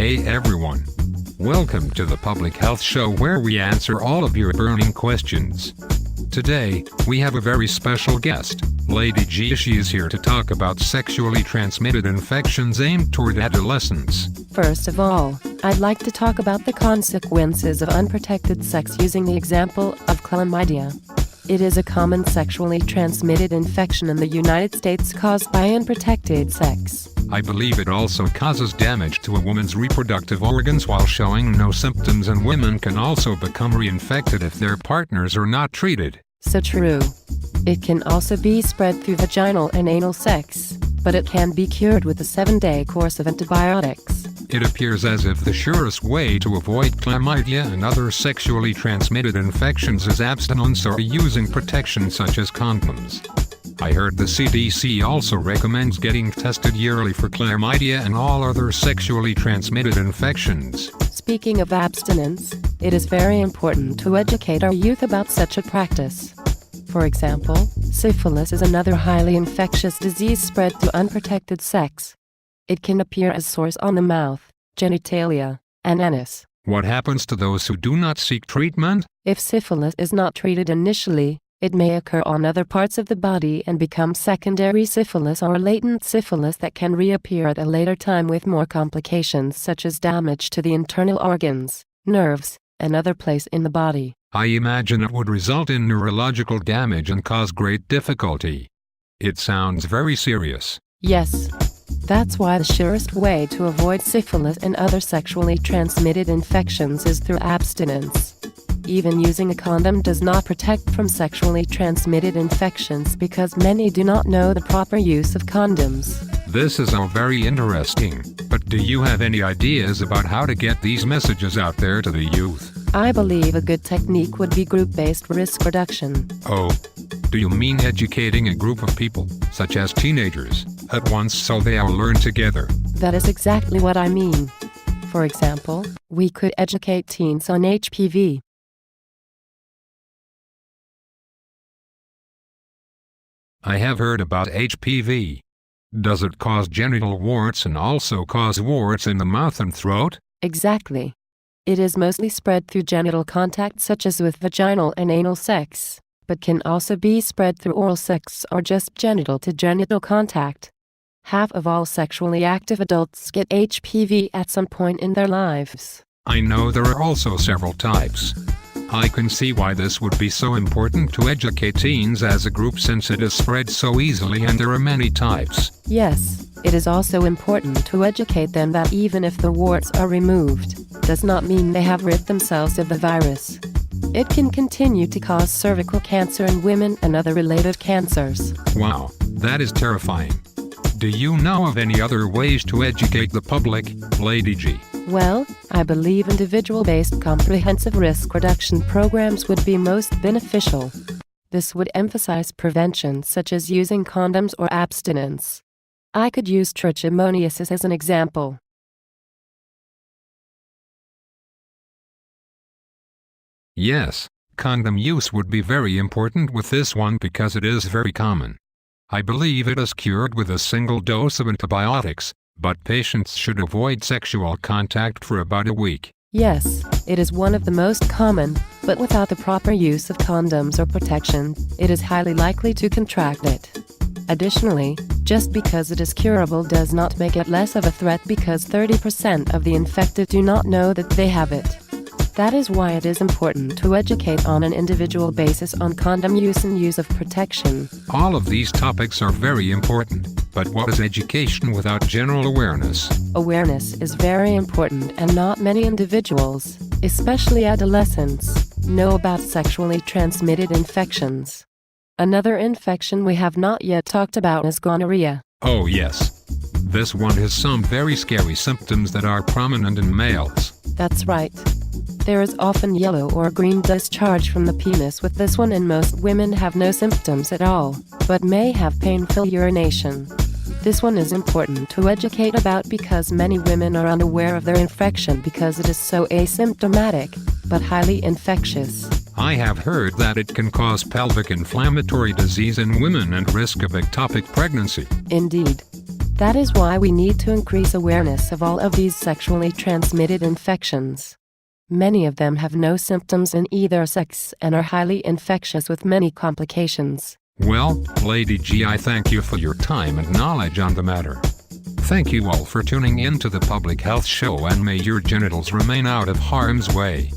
Hey everyone. Welcome to the Public Health Show where we answer all of your burning questions. Today, we have a very special guest, Lady G. She is here to talk about sexually transmitted infections aimed toward adolescents. First of all, I'd like to talk about the consequences of unprotected sex using the example of chlamydia. It is a common sexually transmitted infection in the United States caused by unprotected sex. I believe it also causes damage to a woman's reproductive organs while showing no symptoms, and women can also become reinfected if their partners are not treated. So true. It can also be spread through vaginal and anal sex, but it can be cured with a 7-day course of antibiotics. It appears as if the surest way to avoid chlamydia and other sexually transmitted infections is abstinence or using protection such as condoms. I heard the CDC also recommends getting tested yearly for chlamydia and all other sexually transmitted infections. Speaking of abstinence, it is very important to educate our youth about such a practice. For example, syphilis is another highly infectious disease spread through unprotected sex. It can appear as sores on the mouth, genitalia, and anus. What happens to those who do not seek treatment? If syphilis is not treated initially, it may occur on other parts of the body and become secondary syphilis or latent syphilis that can reappear at a later time with more complications such as damage to the internal organs, nerves, and other places in the body. I imagine it would result in neurological damage and cause great difficulty. It sounds very serious. Yes. That's why the surest way to avoid syphilis and other sexually transmitted infections is through abstinence. Even using a condom does not protect from sexually transmitted infections because many do not know the proper use of condoms. This is all very interesting, but do you have any ideas about how to get these messages out there to the youth? I believe a good technique would be group-based risk reduction. Oh, do you mean educating a group of people, such as teenagers, at once so they all learn together? That is exactly what I mean. For example, we could educate teens on HPV. I have heard about HPV. Does it cause genital warts and also cause warts in the mouth and throat? Exactly. It is mostly spread through genital contact such as with vaginal and anal sex, but can also be spread through oral sex or just genital-to-genital contact. Half of all sexually active adults get HPV at some point in their lives. I know there are also several types. I can see why this would be so important to educate teens as a group since it is spread so easily and there are many types. Yes, it is also important to educate them that even if the warts are removed, does not mean they have rid themselves of the virus. It can continue to cause cervical cancer in women and other related cancers. Wow, that is terrifying. Do you know of any other ways to educate the public, Lady G? Well, I believe individual-based comprehensive risk reduction programs would be most beneficial. This would emphasize prevention such as using condoms or abstinence. I could use trichomoniasis as an example. Yes, condom use would be very important with this one because it is very common. I believe it is cured with a single dose of antibiotics, but patients should avoid sexual contact for about a week. Yes, it is one of the most common, but without the proper use of condoms or protection, it is highly likely to contract it. Additionally, just because it is curable does not make it less of a threat because 30% of the infected do not know that they have it. That is why it is important to educate on an individual basis on condom use and use of protection. All of these topics are very important, but what is education without general awareness? Awareness is very important and not many individuals, especially adolescents, know about sexually transmitted infections. Another infection we have not yet talked about is gonorrhea. Oh yes. This one has some very scary symptoms that are prominent in males. That's right. There is often yellow or green discharge from the penis with this one, and most women have no symptoms at all, but may have painful urination. This one is important to educate about because many women are unaware of their infection because it is so asymptomatic, but highly infectious. I have heard that it can cause pelvic inflammatory disease in women and risk of ectopic pregnancy. Indeed. That is why we need to increase awareness of all of these sexually transmitted infections. Many of them have no symptoms in either sex and are highly infectious with many complications. Well, Lady G, I thank you for your time and knowledge on the matter. Thank you all for tuning in to the Public Health Show, and may your genitals remain out of harm's way.